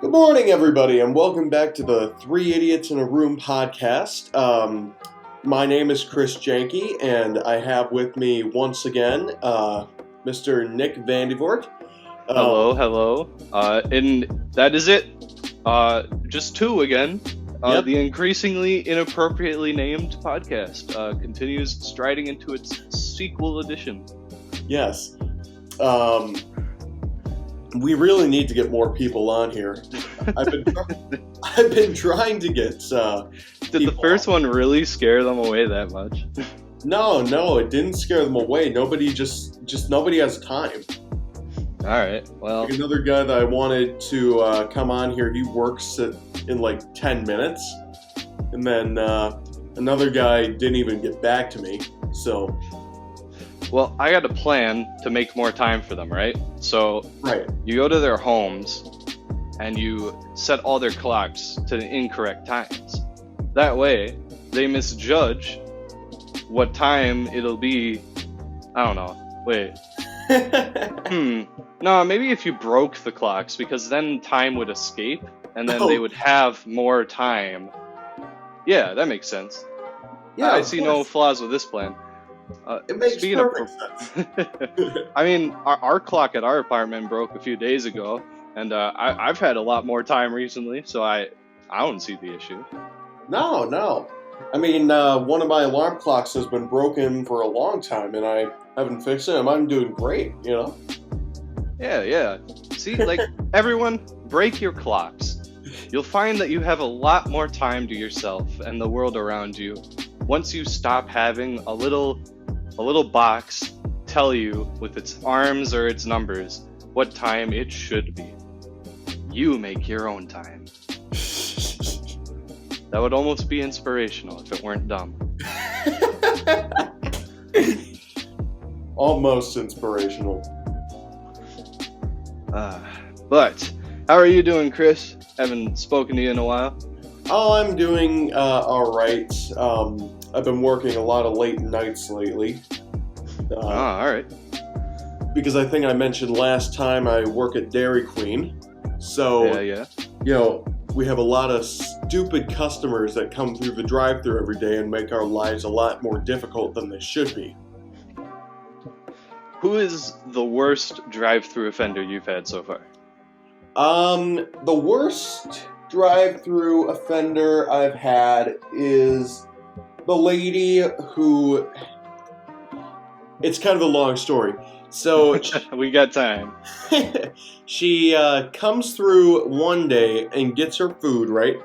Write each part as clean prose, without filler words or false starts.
Good morning, everybody, and welcome back to the Three Idiots in a Room podcast. My name is Chris Jahnke, and I have with me once again Mr. Nick Vandevoort. Hello. And that is it. Just two again. Yep. The increasingly inappropriately named podcast continues striding into its sequel edition. Yes. We really need to get more people on here. I've been trying to get. Did the first one really scare them away that much? No, it didn't scare them away. Nobody nobody has time. All right. Well, like another guy that I wanted to come on here, he works in like 10 minutes, and then another guy didn't even get back to me. So. Well, I got a plan to make more time for them, right? So right. You go to their homes and you set all their clocks to the incorrect times. That way, they misjudge what time it'll be. I don't know. Wait. No, maybe if you broke the clocks, because then time would escape, and then they would have more time. Yeah, that makes sense. Yeah, I see no flaws with this plan. It makes perfect sense. I mean, our clock at our apartment broke a few days ago, and I've had a lot more time recently, so I don't see the issue. No. I mean, one of my alarm clocks has been broken for a long time, and I haven't fixed it. I'm doing great, you know? Yeah. See, like, everyone, break your clocks. You'll find that you have a lot more time to yourself and the world around you once you stop having a little box tell you with its arms or its numbers what time it should be. You make your own time. That would almost be inspirational if it weren't dumb. Almost inspirational. But how are you doing, Chris? Haven't spoken to you in a while. Oh, I'm doing all right. I've been working a lot of late nights lately. All right. Because I think I mentioned last time I work at Dairy Queen. So, yeah. You know, we have a lot of stupid customers that come through the drive-thru every day and make our lives a lot more difficult than they should be. Who is the worst drive-thru offender you've had so far? The worst drive-thru offender I've had is the lady who... It's kind of a long story. So we got time. She comes through one day and gets her food, right?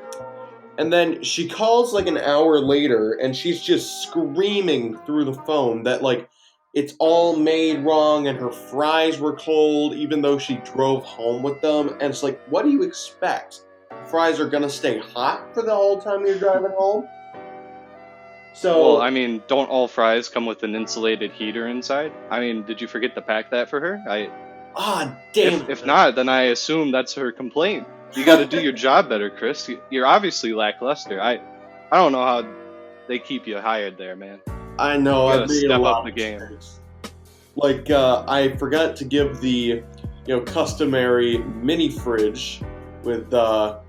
And then she calls like an hour later and she's just screaming through the phone that like it's all made wrong and her fries were cold even though she drove home with them. And it's like, what do you expect? Fries are gonna stay hot for the whole time you're driving home? So, well, I mean, don't all fries come with an insulated heater inside? I mean, did you forget to pack that for her? Damn. If not, then I assume that's her complaint. You got to do your job better, Chris. You're obviously lackluster. I don't know how they keep you hired there, man. I know. You gotta I've made step a lot up the game. mistakes. Like I forgot to give the customary mini fridge with the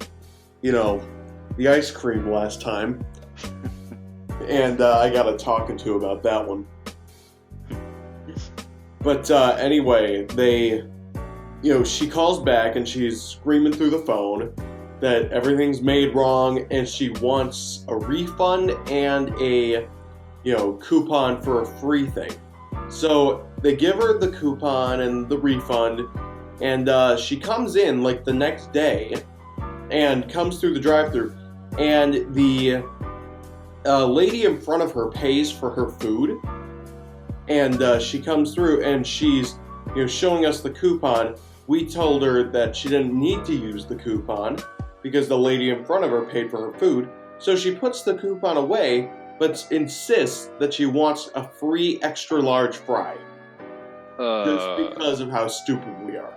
ice cream last time. And I got a talking to about that one. But anyway, she calls back and she's screaming through the phone that everything's made wrong and she wants a refund and a, coupon for a free thing. So they give her the coupon and the refund, and she comes in like the next day and comes through the drive-thru, and the lady in front of her pays for her food, and she comes through and she's showing us the coupon. We told her that she didn't need to use the coupon because the lady in front of her paid for her food, so she puts the coupon away but insists that she wants a free extra large fry just because of how stupid we are.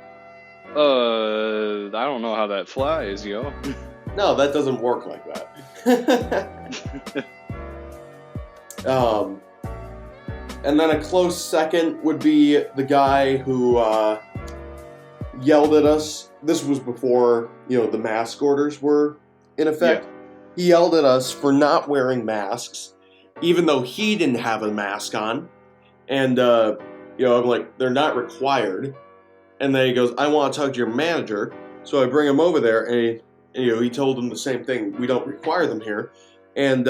I don't know how that flies, yo. No, that doesn't work like that. And then a close second would be the guy who yelled at us. This was before, the mask orders were in effect. Yeah. He yelled at us for not wearing masks, even though he didn't have a mask on. And, I'm like, they're not required. And then he goes, I want to talk to your manager. So I bring him over there, and he told him the same thing. We don't require them here. And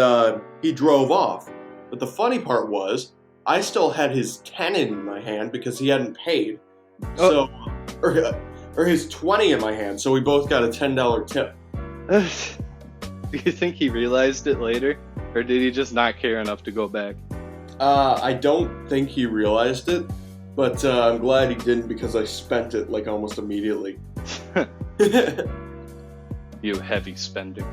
he drove off. But the funny part was, I still had his 10 in my hand because he hadn't paid. Oh. So, or his 20 in my hand. So we both got a $10 tip. Do you think he realized it later? Or did he just not care enough to go back? I don't think he realized it. But I'm glad he didn't because I spent it like almost immediately. You heavy spender.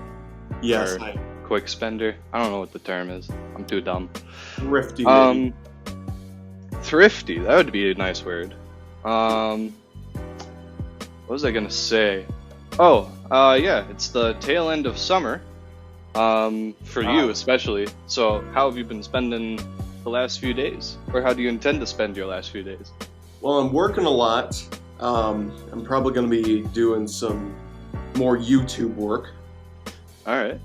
Yes. Or quick spender. I don't know what the term is. I'm too dumb. Thrifty. Maybe. Thrifty. That would be a nice word. What was I gonna say? Oh, yeah. It's the tail end of summer. For you especially. So, how have you been spending the last few days? Or how do you intend to spend your last few days? Well, I'm working a lot. I'm probably going to be doing some more YouTube work. Alright.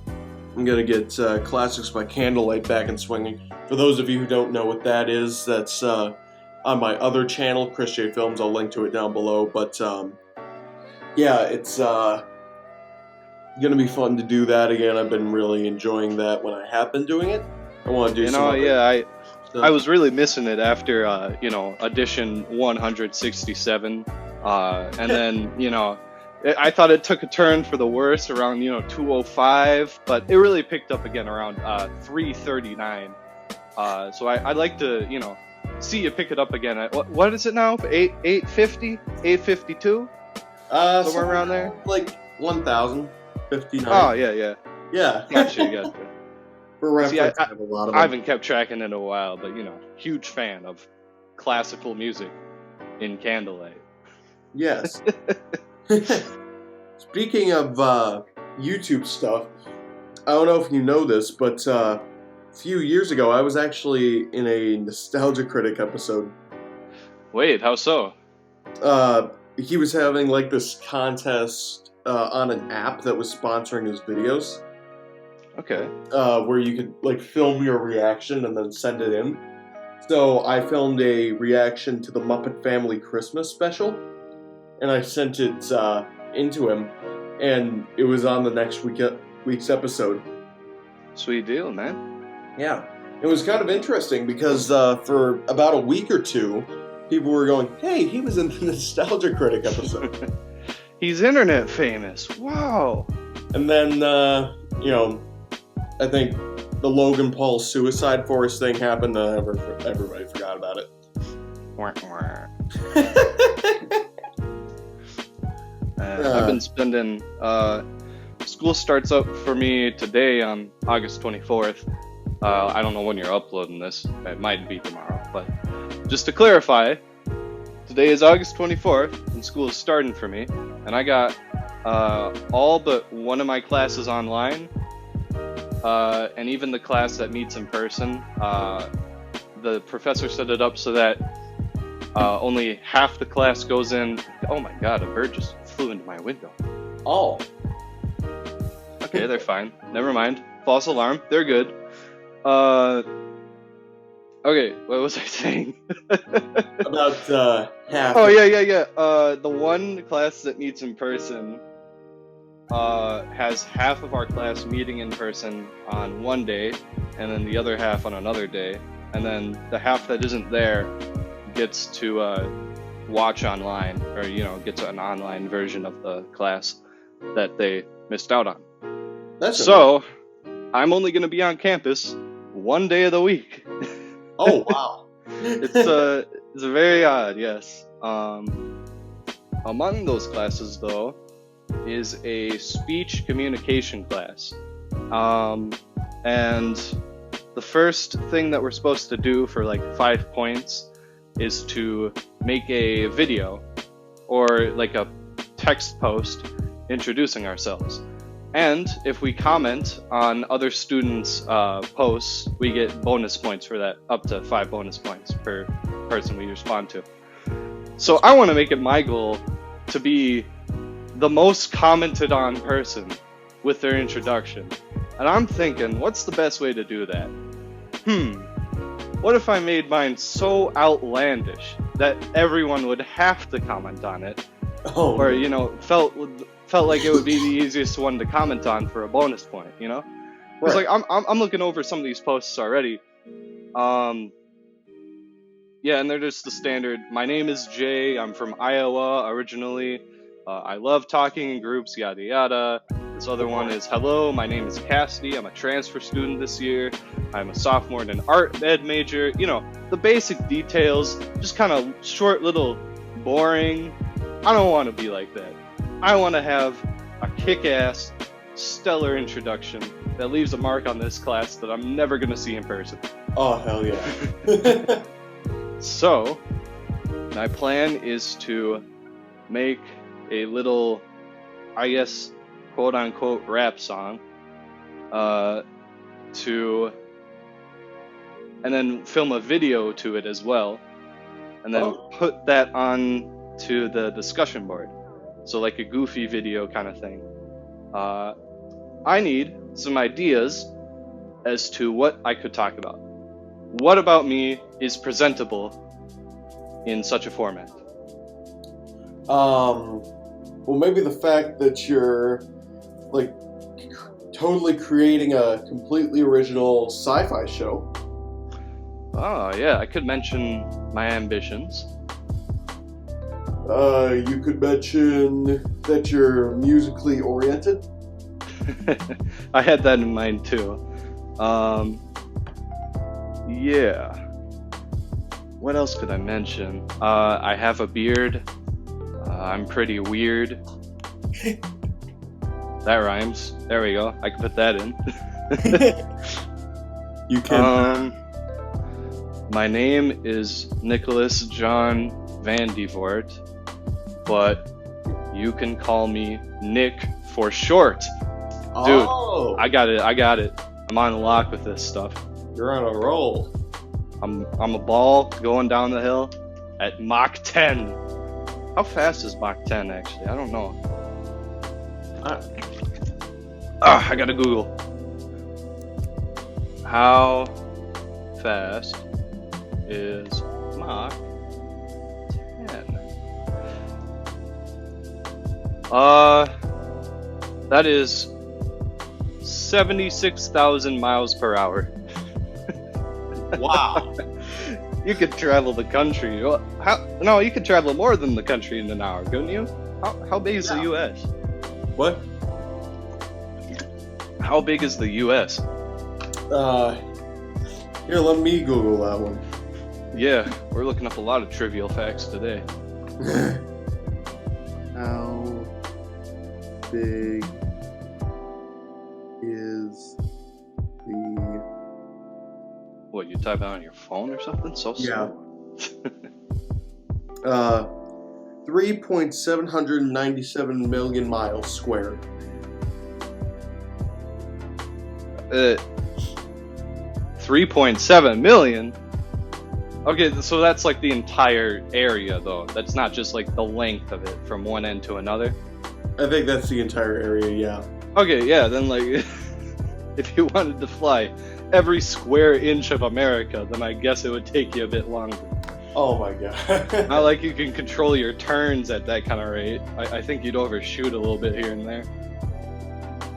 I'm going to get Classics by Candlelight back in swinging. For those of you who don't know what that is, that's on my other channel, Chris J Films. I'll link to it down below. But yeah, it's going to be fun to do that again. I've been really enjoying that when I have been doing it. I want to do some yeah, I was really missing it after, edition 167. And then, I thought it took a turn for the worse around, 205, but it really picked up again around 339. So I'd like to, see you pick it up again. What is it now? 850? 852? Somewhere around there? Like 1,059. Oh, yeah. Yeah. Gotcha. For reference, See, I have a lot of I them. haven't kept track in it in a while, but huge fan of classical music in candlelight. Yes. Speaking of YouTube stuff, I don't know if you know this, but a few years ago I was actually in a Nostalgia Critic episode. Wait, how so? He was having like this contest on an app that was sponsoring his videos. Okay. Where you could like film your reaction and then send it in. So I filmed a reaction to the Muppet Family Christmas special, and I sent it into him, and it was on the next week's episode. Sweet deal, man. Yeah, it was kind of interesting because for about a week or two, people were going, "Hey, he was in the Nostalgia Critic episode." He's internet famous. Wow. And then I think the Logan Paul Suicide Forest thing happened, and everybody forgot about it. I've been spending. School starts up for me today on August 24th. I don't know when you're uploading this. It might be tomorrow, but just to clarify, today is August 24th, and school is starting for me, and I got all but one of my classes online. And even the class that meets in person, the professor set it up so that only half the class goes in. Oh my god, a bird just flew into my window. Oh. Okay, they're fine. Never mind. False alarm. They're good. Okay, what was I saying? About half. Oh, yeah. The one class that meets in person has half of our class meeting in person on one day, and then the other half on another day, and then the half that isn't there gets to watch online, or gets an online version of the class that they missed out on. So I'm only going to be on campus one day of the week. Oh wow. It's very odd, yes. Among those classes, though, is a speech communication class. And the first thing that we're supposed to do for like 5 points is to make a video or like a text post introducing ourselves. And if we comment on other students' posts, we get bonus points for that, up to 5 bonus points per person we respond to. So I want to make it my goal to be the most commented on person with their introduction. And I'm thinking, what's the best way to do that? What if I made mine so outlandish that everyone would have to comment on it? Oh, Or, you know, felt like it would be the easiest one to comment on for a bonus point, you know? It's right. like I'm looking over some of these posts already. Yeah, and they're just the standard. My name is Jay. I'm from Iowa originally. I love talking in groups, yada yada. This other one is, hello, my name is Cassidy. I'm a transfer student this year. I'm a sophomore in an art ed major. You know, the basic details, just kind of short, little, boring. I don't want to be like that. I want to have a kick-ass, stellar introduction that leaves a mark on this class that I'm never going to see in person. Oh, hell yeah. So, my plan is to make a little, I guess, quote-unquote rap song, and then film a video to it as well, and then put that on to the discussion board. So like a goofy video kind of thing. I need some ideas as to what I could talk about. What about me is presentable in such a format? Well, maybe the fact that you're like totally creating a completely original sci-fi show. Oh yeah, I could mention my ambitions. You could mention that you're musically oriented. I had that in mind too. Yeah. What else could I mention? I have a beard. I'm pretty weird. That rhymes. There we go. I can put that in. You can. My name is Nicholas John Vandevoort, but you can call me Nick for short. Dude, Oh, I got it. I'm on the lock with this stuff. you're on a roll. I'm a ball going down the hill at Mach 10. How fast is Mach 10 actually? I don't know. I gotta Google. How fast is Mach 10? That is 76,000 miles per hour. Wow. You could travel the country. No, you could travel more than the country in an hour, couldn't you? How big is the U.S.? What? How big is the U.S.? Here, let me Google that one. Yeah, we're looking up a lot of trivial facts today. How big is the... What, you type it on your phone or something? So slow. 3.797 million miles squared. 3.7 million? Okay, so that's like the entire area, though. That's not just like the length of it from one end to another. I think that's the entire area, yeah. Okay, yeah, then like, if you wanted to fly every square inch of America, then I guess it would take you a bit longer. Oh my god. Not like you can control your turns at that kind of rate. I think you'd overshoot a little bit here and there.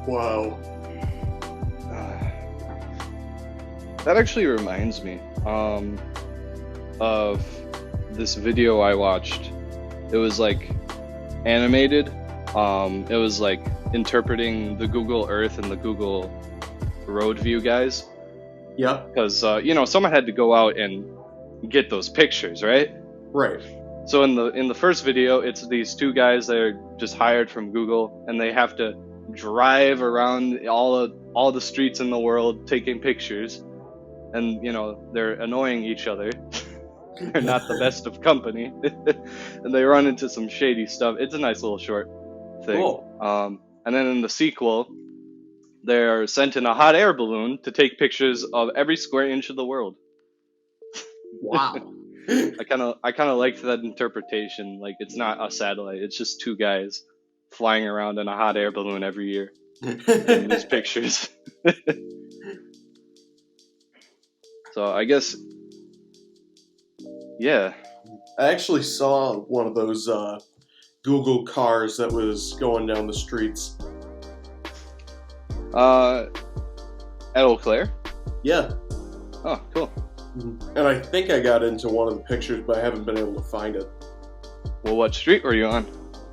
Wow. That actually reminds me of this video I watched. It was like animated. It was like interpreting the Google Earth and the Google Road View guys. Yeah. Because someone had to go out and get those pictures, right? Right. So in the first video, it's these two guys that are just hired from Google, and they have to drive around all the streets in the world taking pictures, and they're annoying each other. They're not the best of company, and they run into some shady stuff. It's a nice little short thing. Cool. And then in the sequel, they're sent in a hot air balloon to take pictures of every square inch of the world. Wow. I kind of like that interpretation. Like it's not a satellite; it's just two guys flying around in a hot air balloon every year in these pictures. So I guess, yeah. I actually saw one of those Google cars that was going down the streets. At Eau Claire. Yeah. Oh, cool. And I think I got into one of the pictures, but I haven't been able to find it. Well, what street were you on?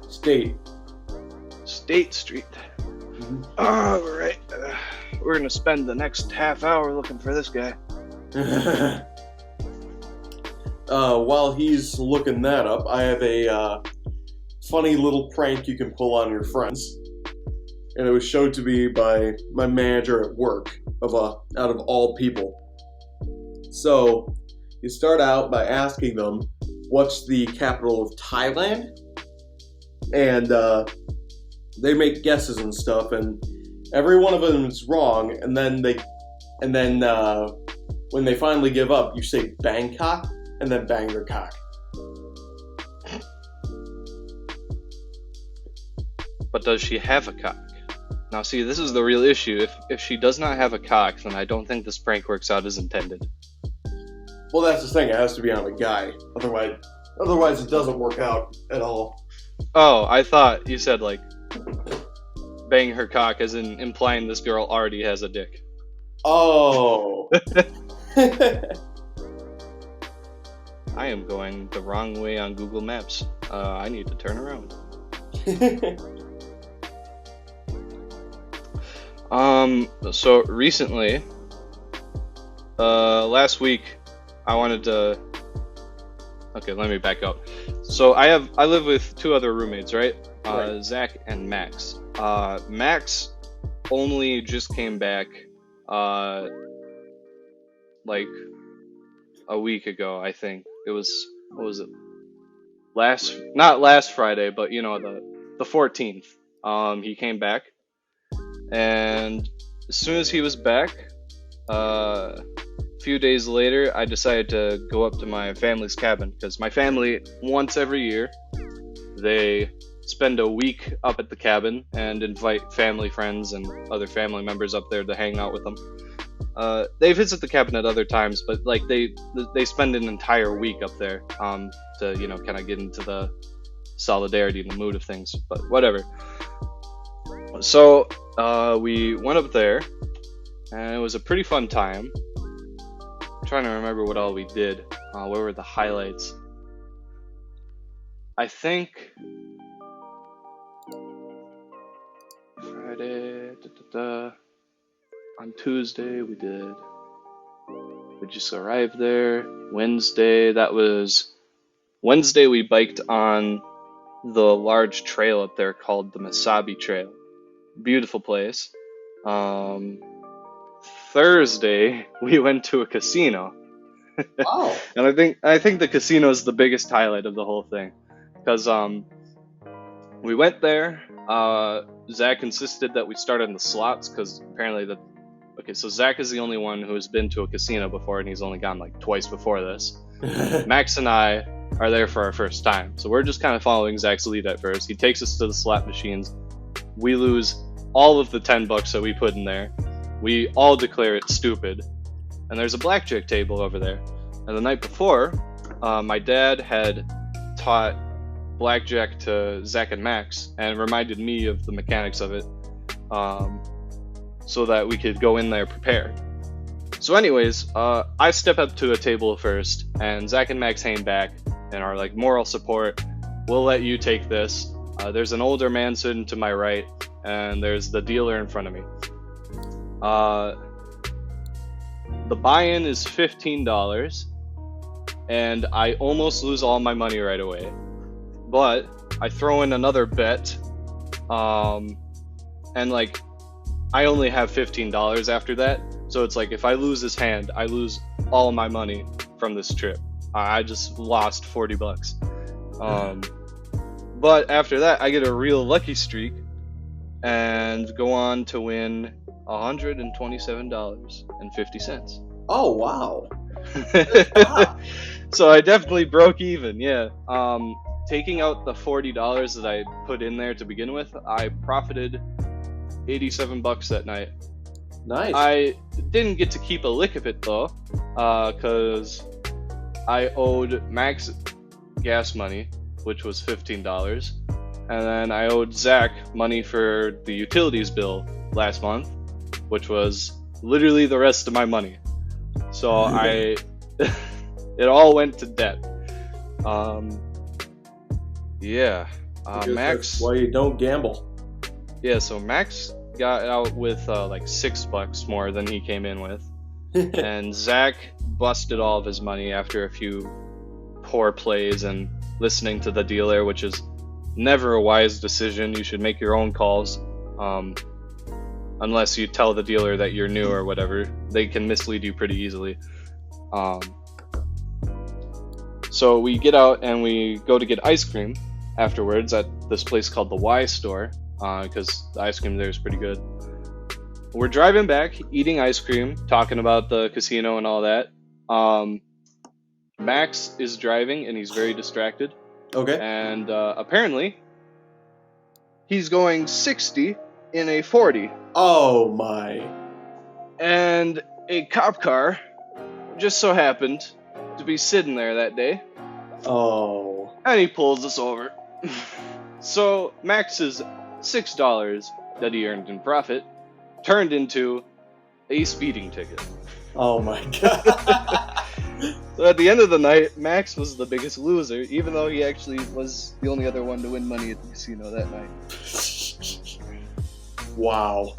State. State Street. All right. We're gonna spend the next half hour looking for this guy. While he's looking that up, I have a funny little prank you can pull on your friends. And it was showed to me by my manager at work, out of all people. So, you start out by asking them, what's the capital of Thailand? And they make guesses and stuff, and every one of them is wrong, and then when they finally give up, you say Bangkok, and then bang their cock. But does she have a cock? Now, see, this is the real issue. If she does not have a cock, then I don't think this prank works out as intended. Well, that's the thing. It has to be on a guy. Otherwise, it doesn't work out at all. Oh, I thought you said, like, bang her cock as in implying this girl already has a dick. Oh. I am going the wrong way on Google Maps. I need to turn around. So recently, last week, I wanted to. Okay, let me back up. So I live with two other roommates, right? Right. Zach and Max. Max only just came back, like a week ago, I think. It was, what was it? Not last Friday, but you know, the 14th. He came back, and as soon as he was back, a few days later, I decided to go up to my family's cabin, because my family, once every year, they spend a week up at the cabin and invite family friends and other family members up there to hang out with them. They visit the cabin at other times, but like they spend an entire week up there to, you know, kind of get into the solidarity and the mood of things, but whatever. So we went up there, and it was a pretty fun time. I'm trying to remember what all we did. What were the highlights? I think Friday, on Tuesday we just arrived there. Wednesday we biked on the large trail up there called the Masabi Trail. Beautiful place. Thursday we went to a casino. Oh. And I think the casino is the biggest highlight of the whole thing, because we went there. Zach insisted that we start on the slots, because apparently so Zach is the only one who has been to a casino before, and he's only gone like twice before this. Max and I are there for our first time, so we're just kind of following Zach's lead at first. He takes us to the slot machines. We lose all of the $10 that we put in there. We all declare it stupid, and there's a blackjack table over there. And the night before, my dad had taught blackjack to Zach and Max and reminded me of the mechanics of it, so that we could go in there prepared. So anyways, I step up to a table first, and Zach and Max hang back and are like, moral support, we'll let you take this. There's an older man sitting to my right, and there's the dealer in front of me. The buy-in is $15, and I almost lose all my money right away. But I throw in another bet, and like, I only have $15 after that. So it's like, if I lose this hand, I lose all my money from this trip. I just lost $40. But after that, I get a real lucky streak and go on to win $127.50. Oh, wow. So I definitely broke even. Yeah. Taking out the $40 that I put in there to begin with, I profited $87 that night. Nice. I didn't get to keep a lick of it though, because I owed Max gas money, which was $15, and then I owed Zach money for the utilities bill last month, which was literally the rest of my money. So it all went to debt. Yeah. Max. That's why you don't gamble. Yeah, so Max got out with like $6 more than he came in with, and Zach busted all of his money after a few poor plays and listening to the dealer, which is never a wise decision. You should make your own calls, unless you tell the dealer that you're new or whatever. They can mislead you pretty easily. So we get out and we go to get ice cream afterwards at this place called the Y Store, because the ice cream there is pretty good. We're driving back, eating ice cream, talking about the casino and all that. Max is driving and he's very distracted. Okay. And apparently, he's going 60 in a 40. Oh my. And a cop car just so happened to be sitting there that day. Oh. And he pulls us over. So Max's $6 that he earned in profit turned into a speeding ticket. Oh my god. So at the end of the night, Max was the biggest loser, even though he actually was the only other one to win money at the casino that night. Wow.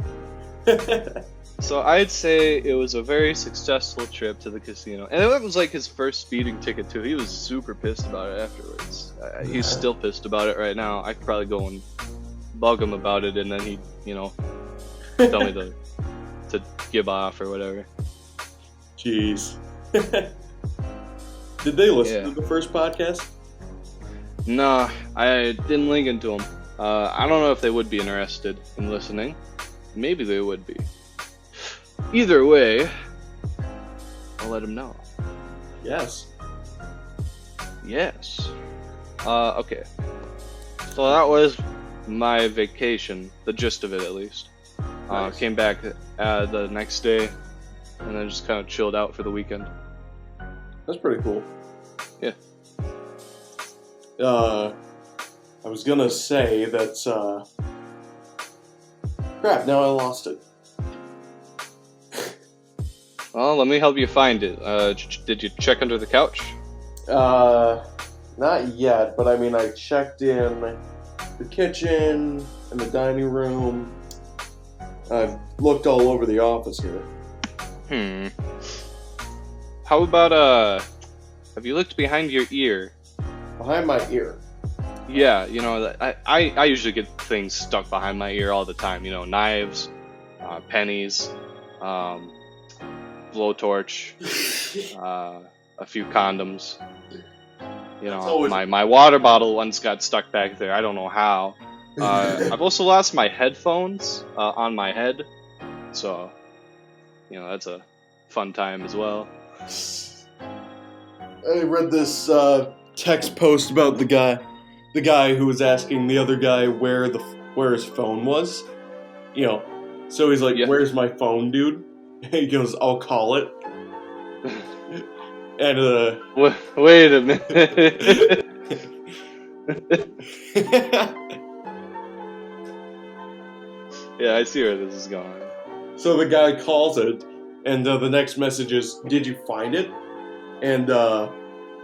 So I'd say it was a very successful trip to the casino. And it was like his first speeding ticket too. He was super pissed about it afterwards. He's still pissed about it right now. I could probably go and bug him about it, and then he'd, tell me to give off or whatever. Jeez. Did they listen to the first podcast? No, I didn't link into them. I don't know if they would be interested in listening. Maybe they would be. Either way, I'll let them know. Yes. Yes. Okay. So that was my vacation, the gist of it at least. Nice. Came back the next day, and then just kind of chilled out for the weekend. That's pretty cool. Yeah. I was gonna say that, crap, now I lost it. Well, let me help you find it. Did you check under the couch? Not yet, but I mean, I checked in the kitchen and the dining room. I've looked all over the office here. How about, have you looked behind your ear? Behind my ear? Yeah, I usually get things stuck behind my ear all the time. Knives, pennies, blowtorch, a few condoms. My water bottle once got stuck back there. I don't know how. I've also lost my headphones on my head, so that's a fun time as well. I read this text post about the guy who was asking the other guy where his phone was. So he's like, "Where's my phone, dude?" And he goes, "I'll call it." And wait a minute. Yeah, I see where this is going. So the guy calls it, and the next message is, "Did you find it?" And the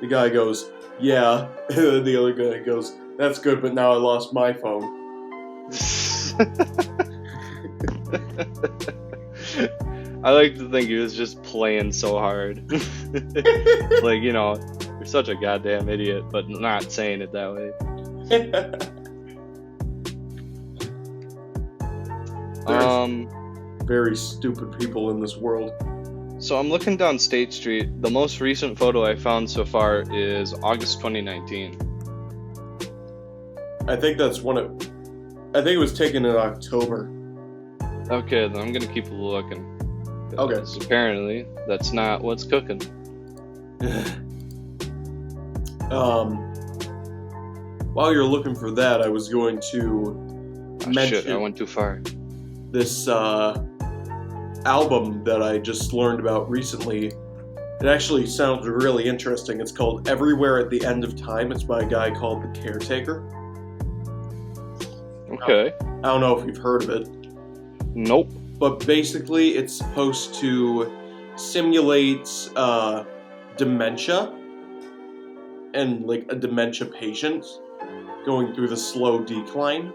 guy goes, "Yeah." And the other guy goes, "That's good, but now I lost my phone." I like to think he was just playing so hard. Like, you're such a goddamn idiot, but not saying it that way. Very stupid people in this world. So I'm looking down State Street. The most recent photo I found so far is August 2019. I think it was taken in October. Okay, then I'm gonna keep looking. Okay. Apparently, that's not what's cooking. Um, while you're looking for that, I was going to mention Shit, I went too far. this album that I just learned about recently. It actually sounds really interesting. It's called Everywhere at the End of Time. It's by a guy called The Caretaker. Okay. I don't know if you've heard of it. Nope. But basically, it's supposed to simulate dementia and like a dementia patient going through the slow decline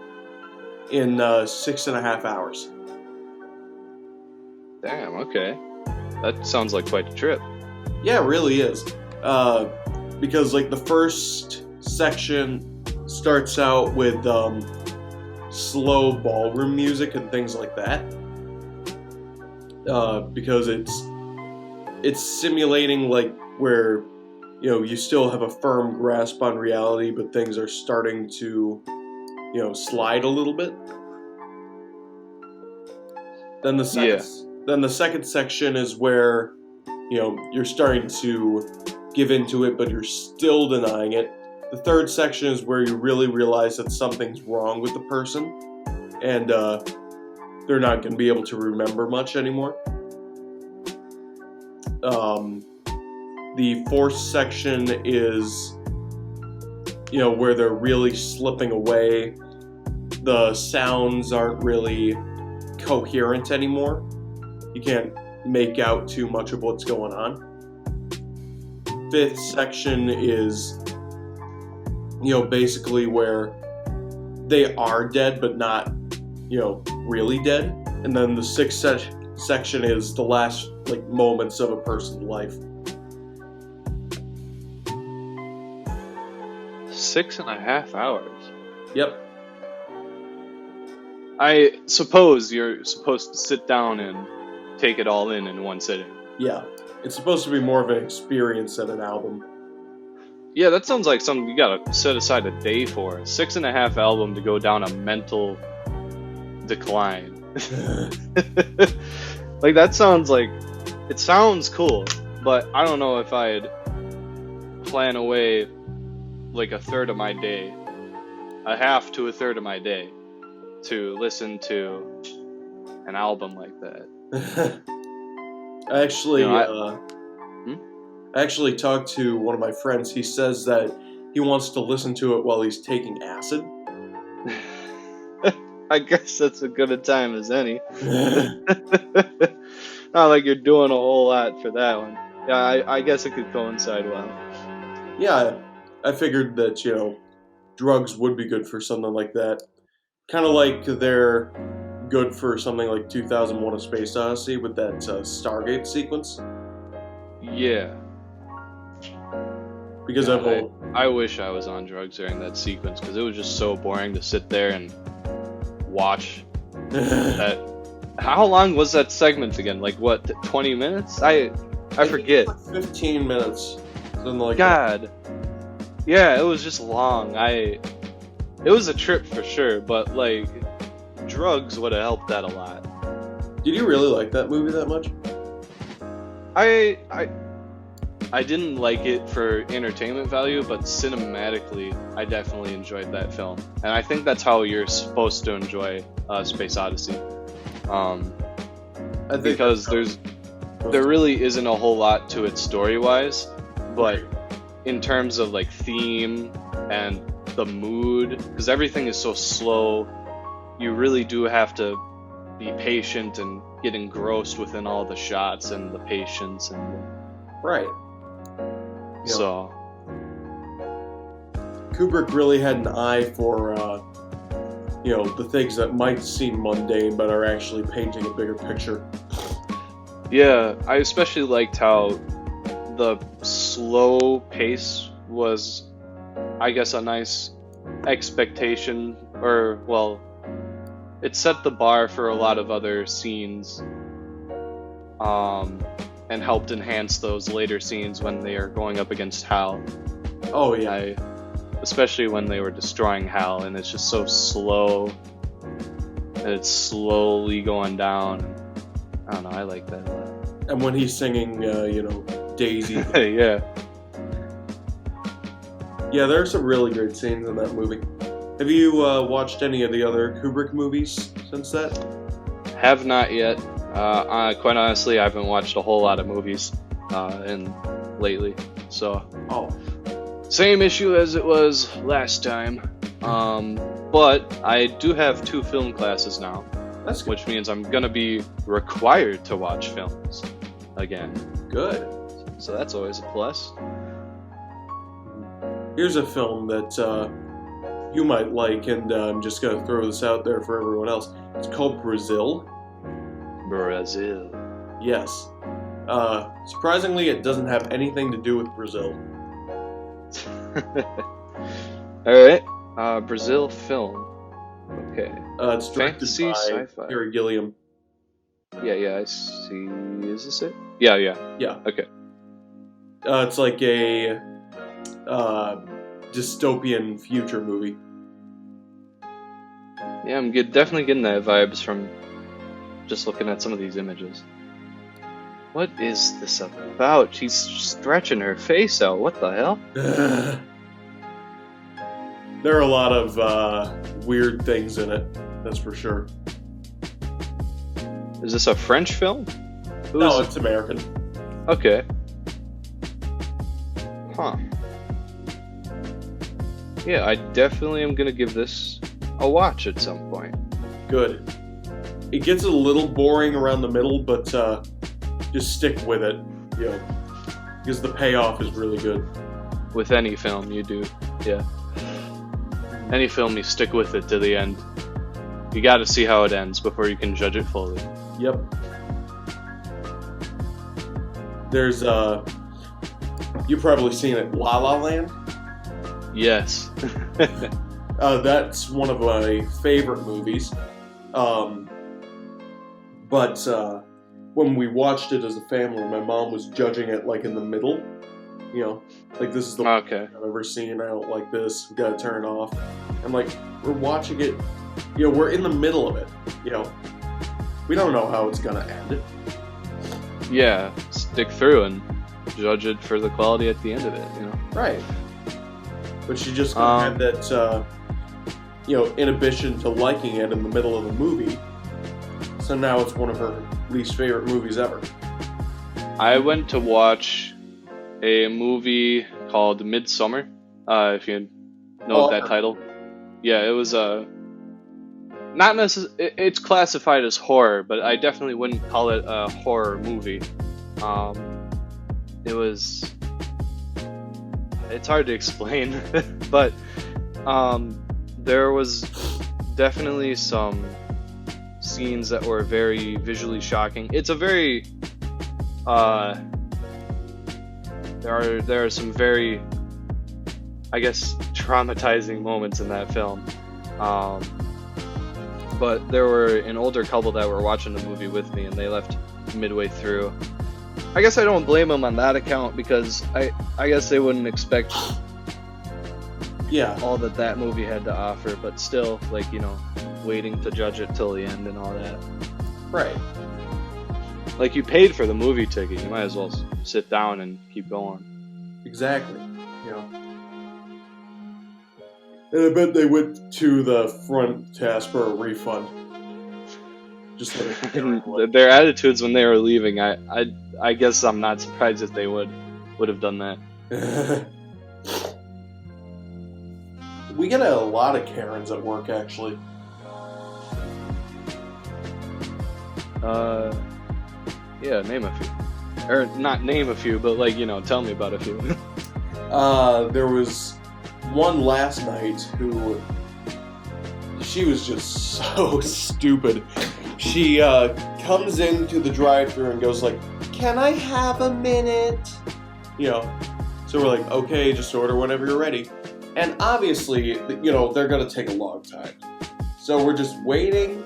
in 6.5 hours. Damn, okay. That sounds like quite a trip. Yeah, it really is. Because like the first section starts out with slow ballroom music and things like that. Because it's simulating like where you still have a firm grasp on reality, but things are starting to slide a little bit. Then the second section is where you're starting to give into it, but you're still denying it. The third section is where you really realize that something's wrong with the person, and they're not going to be able to remember much anymore. The fourth section is, where they're really slipping away. The sounds aren't really coherent anymore. You can't make out too much of what's going on. Fifth section is, basically where they are dead, but not, really dead. And then the sixth section is the last, moments of a person's life. 6.5 hours. Yep. I suppose you're supposed to sit down and take it all in one sitting. Yeah. It's supposed to be more of an experience than an album. Yeah, that sounds like something you gotta set aside a day for. 6.5 album to go down a mental decline. That sounds like... It sounds cool, but I don't know if I'd plan away a third of my day, a half to a third of my day, to listen to an album like that. I actually talked to one of my friends. He says that he wants to listen to it while he's taking acid. I guess that's as good a time as any. Not like you're doing a whole lot for that one. Yeah, I guess it could coincide well. Yeah, I figured that, drugs would be good for something like that. Kind of like they're good for something like 2001: A Space Odyssey with that Stargate sequence. Yeah. Because I wish I was on drugs during that sequence, because it was just so boring to sit there and watch that. How long was that segment again? 20 minutes? I forget. 15 minutes. Something like God. that. Yeah, it was just long. It was a trip for sure, but drugs would have helped that a lot. Did you really like that movie that much? I didn't like it for entertainment value, but cinematically, I definitely enjoyed that film. And I think that's how you're supposed to enjoy Space Odyssey. Because there really isn't a whole lot to it story-wise, but in terms of theme and the mood, because everything is so slow, you really do have to be patient and get engrossed within all the shots and the patience and right. So Kubrick really had an eye for the things that might seem mundane but are actually painting a bigger picture. Yeah, I especially liked how the slow pace was, I guess, a nice expectation, or, well, it set the bar for a lot of other scenes, and helped enhance those later scenes when they are going up against Hal. Oh, yeah. Especially when they were destroying Hal, and it's just so slow, and it's slowly going down. I don't know, I like that a lot. And when he's singing, Daisy. Yeah. Yeah, there are some really great scenes in that movie. Have you watched any of the other Kubrick movies since that? Have not yet. Quite honestly, I haven't watched a whole lot of movies lately. So, Oh, same issue as it was last time. But I do have 2 film classes now, that's good. which means I'm gonna be required to watch films again. Good. So that's always a plus. Here's a film that you might like, and I'm just going to throw this out there for everyone else. It's called Brazil. Brazil. Yes. Surprisingly, it doesn't have anything to do with Brazil. Alright. Brazil film. Okay. It's directed Fantasy, by sci-fi. Terry Gilliam. Yeah, I see. Is this it? Yeah. Yeah. Okay. It's like a dystopian future movie. Yeah, I'm definitely getting that vibes from just looking at some of these images. What is this about? She's stretching her face out. What the hell? There are a lot of weird things in it, that's for sure. Is this a French film? No, it's American. Okay. Huh. Yeah, I definitely am gonna give this a watch at some point. Good. It gets a little boring around the middle, but just stick with it, because the payoff is really good. With any film, you do. Yeah. Any film, you stick with it to the end. You gotta see how it ends before you can judge it fully. Yep. There's you've probably seen it, La La Land. Yes. That's one of my favorite movies. But when we watched it as a family, my mom was judging it like in the middle. Like this is the worst Okay. I've ever seen. I don't like this. We gotta turn it off. And like we're watching it. We're in the middle of it. We don't know how it's gonna end. Yeah, stick through and judge it for the quality at the end of it, Right. But she just had that, inhibition to liking it in the middle of the movie. So now it's one of her least favorite movies ever. I went to watch a movie called Midsummer, if you know that title. Yeah, it was not necessarily. It's classified as horror, but I definitely wouldn't call it a horror movie. It was. It's hard to explain, but there was definitely some scenes that were very visually shocking. It's a very there are some very, I guess, traumatizing moments in that film. But there were an older couple that were watching the movie with me, and they left midway through. I guess I don't blame them on that account, because I guess they wouldn't expect all that movie had to offer, but still, waiting to judge it till the end and all that. Right. Like, you paid for the movie ticket, you might as well sit down and keep going. Exactly. And I bet they went to the front to ask for a refund. Just their attitudes when they were leaving, I guess I'm not surprised if they would have done that. We get a lot of Karens at work, actually. Yeah, name a few. Or not name a few, but tell me about a few. There was one last night who, she was just so stupid. She comes into the drive-thru and goes like, "Can I have a minute?" So we're like, "Okay, just order whenever you're ready." And obviously, they're gonna take a long time. So we're just waiting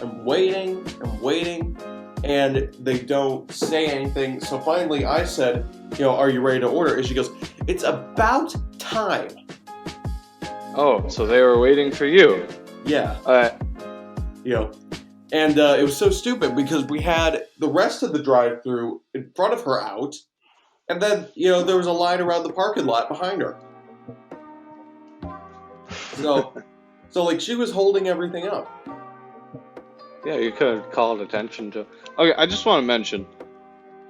and waiting and waiting, and they don't say anything. So finally I said, "Are you ready to order?" And she goes, "It's about time." Oh, so they were waiting for you. Yeah. And it was so stupid because we had the rest of the drive-thru in front of her out, and then, there was a line around the parking lot behind her. So, like, she was holding everything up. Yeah, you could have called attention to. Okay, I just want to mention,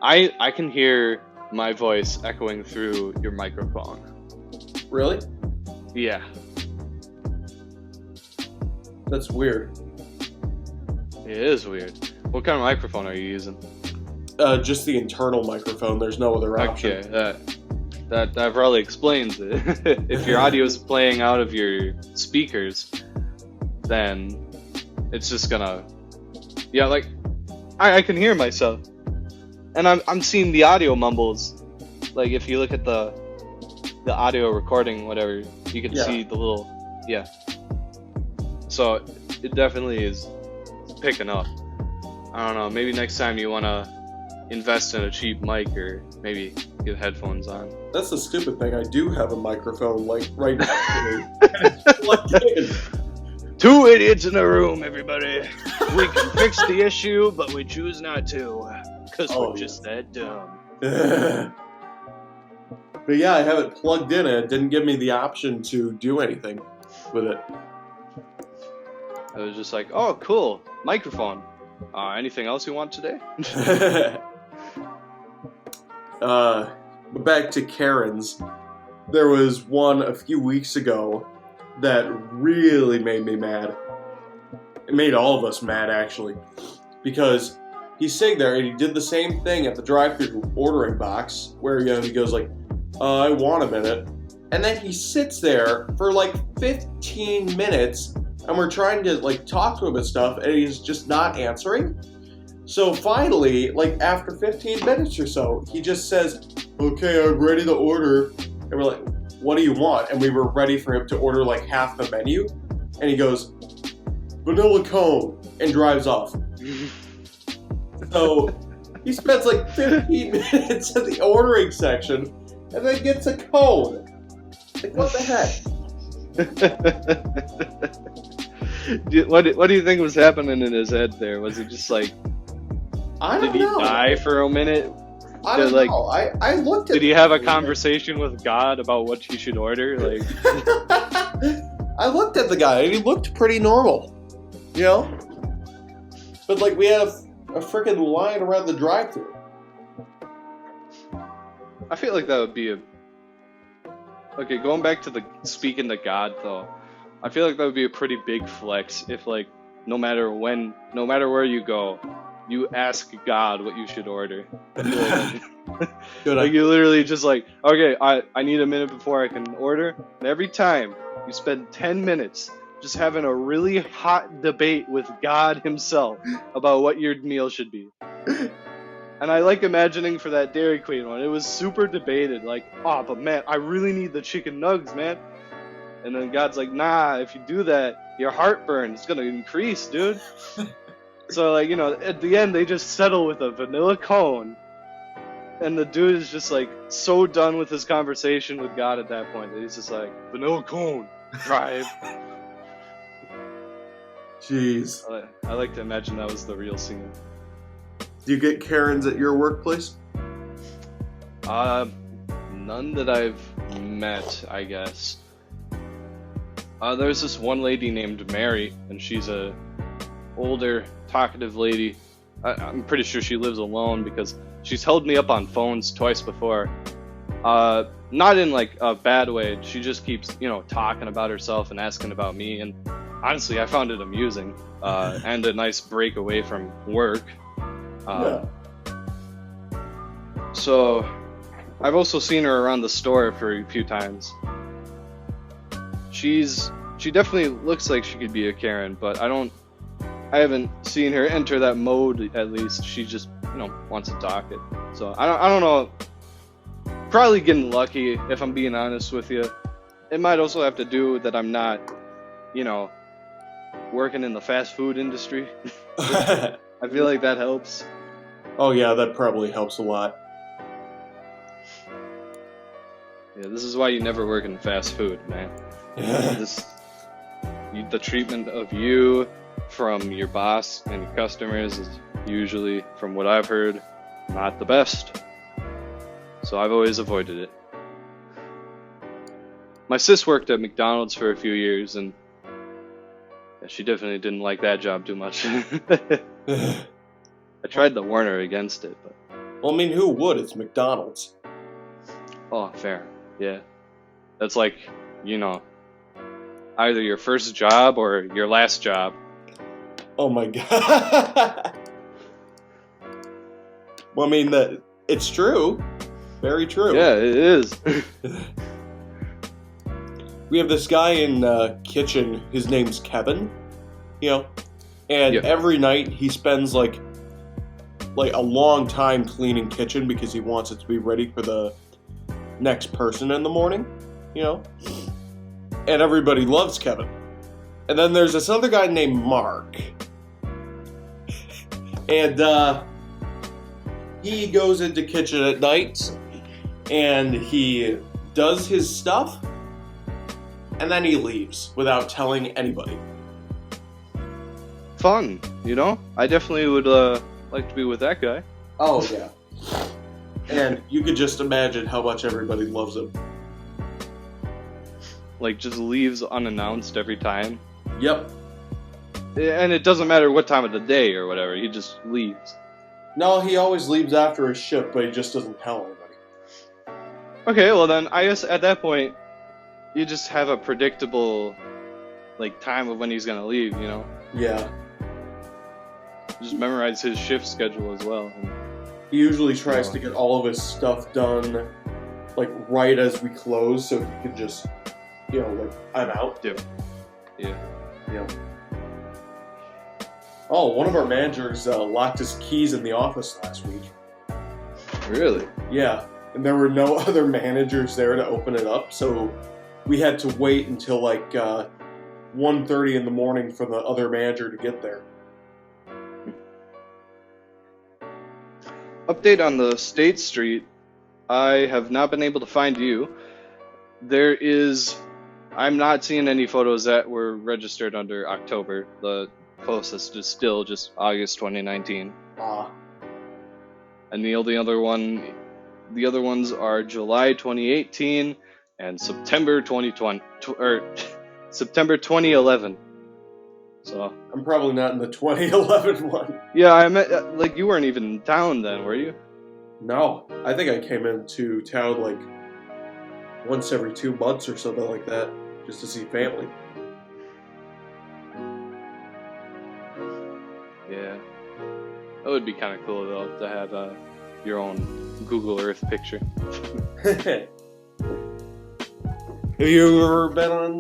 I can hear my voice echoing through your microphone. Really? Yeah. That's weird. It is weird. What kind of microphone are you using? Just the internal microphone. There's no other option. Okay, that probably explains it. If your audio is playing out of your speakers, then it's just gonna, yeah, like I can hear myself, and I'm seeing the audio mumbles. Like if you look at the audio recording, whatever, you can see the little, yeah. So it definitely is picking up. I don't know. Maybe next time you wanna invest in a cheap mic, or maybe get headphones on. That's the stupid thing. I do have a microphone, like, right next to me. And it's plugged in. 2 idiots in a room, everybody. We can fix the issue, but we choose not to, because we're just that dumb. But yeah, I have it plugged in, and it didn't give me the option to do anything with it. I was just like, oh, cool, microphone. Anything else you want today? Back to Karen's. There was one a few weeks ago that really made me mad. It made all of us mad, actually, because he's sitting there and he did the same thing at the drive-thru ordering box, where, you know, he goes like, I want a minute, and then he sits there for like 15 minutes, and we're trying to like talk to him and stuff, and he's just not answering. So finally, like after 15 minutes or so, he just says, okay, I'm ready to order. And we're like, what do you want? And we were ready for him to order like half the menu. And he goes, vanilla cone, and drives off. So he spends like 15 minutes at the ordering section and then gets a cone. Like, what the heck? What do you think was happening in his head there? Was he just like, I don't know. Did he die for a minute? I don't know. I looked at. Did he have a conversation with God about what he should order? Like, I looked at the guy and he looked pretty normal, you know. But like we had a freaking line around the drive-thru. I feel like that would be okay. Going back to the speaking to God though, I feel like that would be a pretty big flex if like no matter where you go, you ask God what you should order. Like you literally just like, okay, I need a minute before I can order. And every time you spend 10 minutes just having a really hot debate with God himself about what your meal should be. And I like imagining for that Dairy Queen one, it was super debated, like, oh, but man, I really need the chicken nugs, man. And then God's like, nah, if you do that, your heartburn is gonna increase, dude. So, like, you know, at the end, they just settle with a vanilla cone. And the dude is just, like, so done with his conversation with God at that point that he's just like, vanilla cone, drive. Jeez. I like to imagine that was the real scene. Do you get Karens at your workplace? None that I've met, I guess. There's this one lady named Mary, and she's a older, talkative lady. I'm pretty sure she lives alone because she's held me up on phones twice before. Not in like a bad way. She just keeps, you know, talking about herself and asking about me. And honestly, I found it amusing and a nice break away from work. Yeah. So I've also seen her around the store for a few times. She definitely looks like she could be a Karen, but I haven't seen her enter that mode. At least she just, you know, wants to talk it. So I don't know. Probably getting lucky, if I'm being honest with you. It might also have to do that I'm not, you know, working in the fast food industry. I feel like that helps. Oh yeah, that probably helps a lot. Yeah, this is why you never work in fast food, man. The treatment of you from your boss and your customers is usually, from what I've heard, not the best. So I've always avoided it. My sis worked at McDonald's for a few years, and yeah, she definitely didn't like that job too much. I tried to warn her against it, but Well, I mean, who would? It's McDonald's. oh, fair. Yeah. That's like, you know, either your first job or your last job. Oh my god. Well, I mean, it's true. Very true. Yeah, it is. We have this guy in kitchen. His name's Kevin. You know, and Yep. every night he spends like a long time cleaning kitchen because he wants it to be ready for the next person in the morning. You know, and everybody loves Kevin. And then there's this other guy named Mark, and he goes into kitchen at night and he does his stuff, and then he leaves without telling anybody. Fun, you know? I definitely would like to be with that guy. Oh yeah. And you could just imagine how much everybody loves him. Like, just leaves unannounced every time. Yep. And it doesn't matter what time of the day or whatever, he just leaves. No, he always leaves after his shift, but he just doesn't tell anybody. Okay, well then, I guess at that point, you just have a predictable, like, time of when he's gonna leave, you know? Yeah. Just memorize his shift schedule as well. He usually tries to get all of his stuff done, like, right as we close, so he can just, you know, like, I'm out. Yeah. Yeah. Oh, one of our managers locked his keys in the office last week. Really? Yeah, and there were no other managers there to open it up, so we had to wait until like 1:30 in the morning for the other manager to get there. Update on the State Street. I have not been able to find you. I'm not seeing any photos that were registered under October. The closest is still just August 2019. And the other ones are July 2018 and September 2020 or September 2011. So I'm probably not in the 2011 one. yeah, I meant like you weren't even in town then, were you? No, I think I came into town like once every 2 months or something like that, just to see family. Yeah, that would be kind of cool though to have your own Google Earth picture. Have you ever been on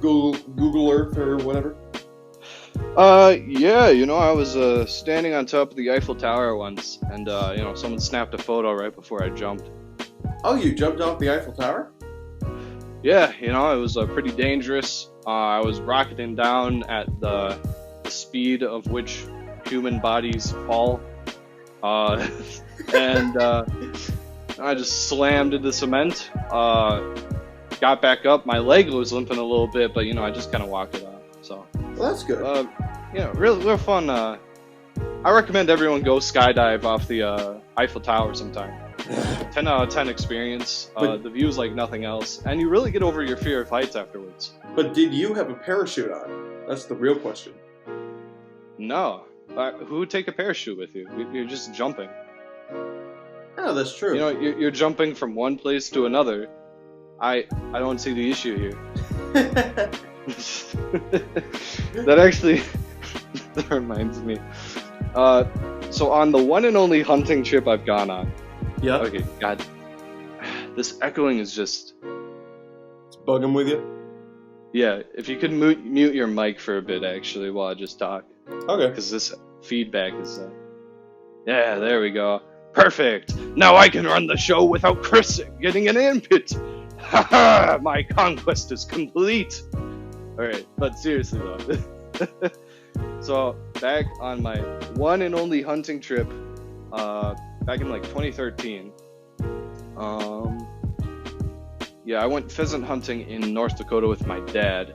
Google Earth or whatever? Yeah, you know, I was standing on top of the Eiffel Tower once, and you know, someone snapped a photo right before I jumped. Oh, you jumped off the Eiffel Tower? Yeah, you know, it was pretty dangerous. I was rocketing down at the speed of which human bodies fall, and I just slammed into cement. Got back up. My leg was limping a little bit, but you know, I just kind of walked it off. So. Well, that's good. Yeah, real fun. I recommend everyone go skydive off the Eiffel Tower sometime. 10 out of 10 experience. The view's like nothing else, and you really get over your fear of heights afterwards. But did you have a parachute on? That's the real question. No. Who would take a parachute with you? You're just jumping. Oh, that's true. You know, you're jumping from one place to another. I don't see the issue here. That actually that reminds me. So on the one and only hunting trip I've gone on. Yeah. Okay, God. This echoing is just... It's bugging with you? Yeah, if you could mute your mic for a bit, actually, while I just talk. Okay. Because this feedback is... Yeah, there we go. Perfect! Now I can run the show without Chris getting an input! Haha! My conquest is complete! Alright, but seriously though. So, back on my one and only hunting trip, back in like 2013, yeah, I went pheasant hunting in North Dakota with my dad.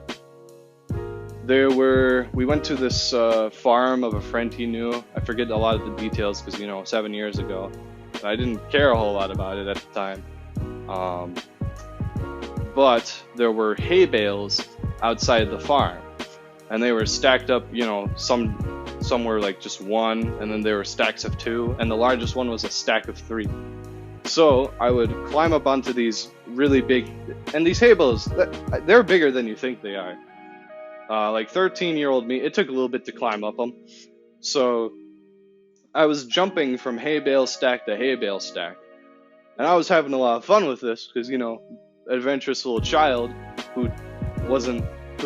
We went to this farm of a friend he knew. I forget a lot of the details because, you know, 7 years ago. But I didn't care a whole lot about it at the time. but there were hay bales outside the farm, and they were stacked up. Some were like just one, and then there were stacks of two, and the largest one was a stack of three. So I would climb up onto these really big, and these hay bales, they're bigger than you think they are. Like 13-year-old me, it took a little bit to climb up them. So I was jumping from hay bale stack to hay bale stack. And I was having a lot of fun with this because, adventurous little child who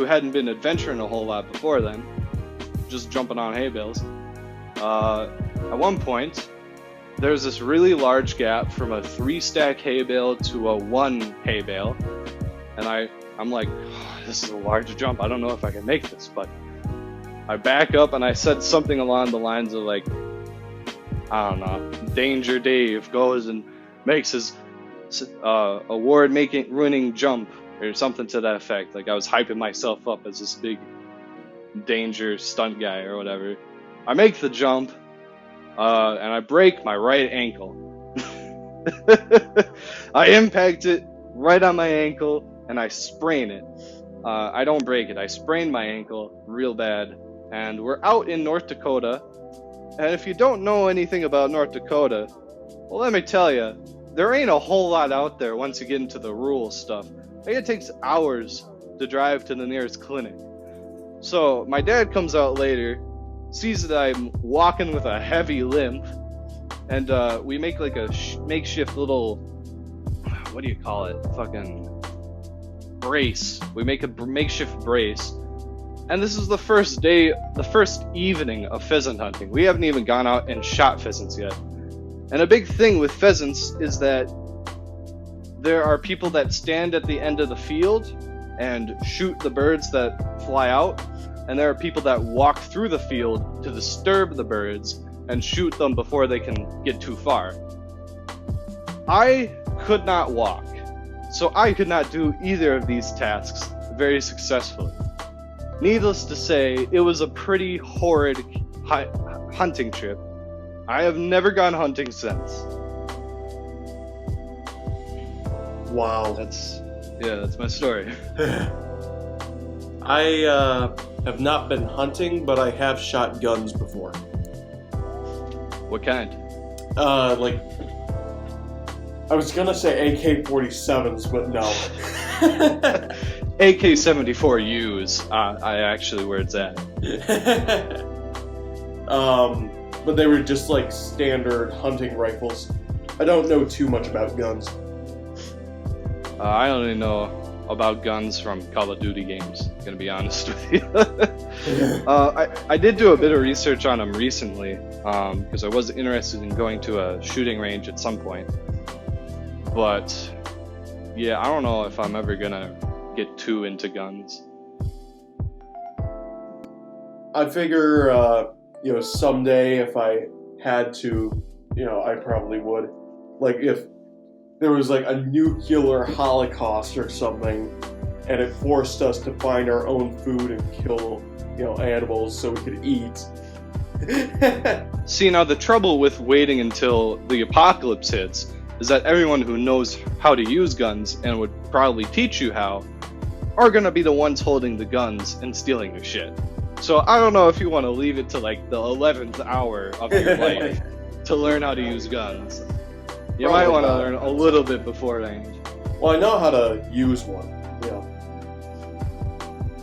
hadn't been adventuring a whole lot before then, just jumping on hay bales. At one point, there's this really large gap from a 3-stack hay bale to a 1 hay bale. And I'm like, this is a large jump. I don't know if I can make this, but I back up and I said something along the lines of like, I don't know, Danger Dave goes and makes his award-winning jump or something to that effect. Like I was hyping myself up as this big danger stunt guy or whatever. I make the jump and I break my right ankle. I impact it right on my ankle and I sprain it. I don't break it. I sprained my ankle real bad. And we're out in North Dakota. And if you don't know anything about North Dakota, well, let me tell you, there ain't a whole lot out there once you get into the rural stuff. Like, it takes hours to drive to the nearest clinic. So my dad comes out later, sees that I'm walking with a heavy limp, and we make like a makeshift little, what do you call it? Fucking brace. We make a makeshift brace. And this is the first evening of pheasant hunting. We haven't even gone out and shot pheasants yet. And a big thing with pheasants is that there are people that stand at the end of the field and shoot the birds that fly out. And there are people that walk through the field to disturb the birds and shoot them before they can get too far. I could not walk, so I could not do either of these tasks very successfully. Needless to say, it was a pretty horrid hunting trip. I have never gone hunting since. Wow. That's my story. I have not been hunting, but I have shot guns before. What kind? Like, I was gonna say AK-47s, but no. AK-74Us, I actually where it's at. But they were just like standard hunting rifles. I don't know too much about guns. I only know about guns from Call of Duty games, gonna be honest with you. I did do a bit of research on them recently, because I was interested in going to a shooting range at some point. But yeah, I don't know if I'm ever gonna get too into guns. I figure, someday if I had to, I probably would. Like, if there was like a nuclear holocaust or something, and it forced us to find our own food and kill, animals so we could eat. See, now the trouble with waiting until the apocalypse hits is that everyone who knows how to use guns and would probably teach you how are gonna be the ones holding the guns and stealing your shit. So I don't know if you want to leave it to like the 11th hour of your life to learn how to use guns. You might want to learn a little bit beforehand. Well, I know how to use one.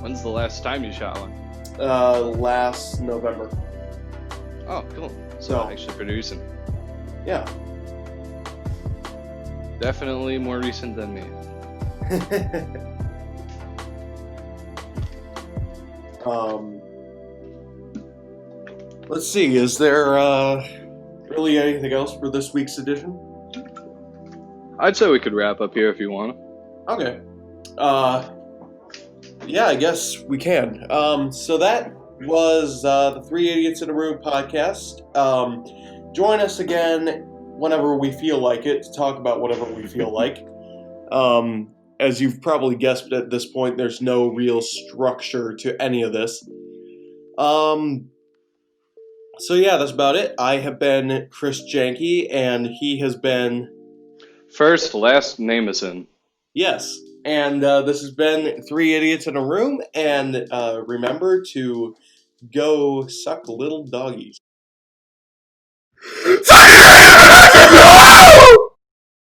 When's the last time you shot one? Last November. Oh, cool. So actually pretty recent. Yeah. Definitely more recent than me. Let's see, is there really anything else for this week's edition? I'd say we could wrap up here if you want. Okay. Yeah, I guess we can. So that was the Three Idiots in a Room podcast. Join us again whenever we feel like it to talk about whatever we feel like. As you've probably guessed at this point, there's no real structure to any of this. So yeah, that's about it. I have been Chris Jahnke, and he has been... First, last, Nameson. Yes. And this has been Three Idiots in a Room. And remember to go suck little doggies.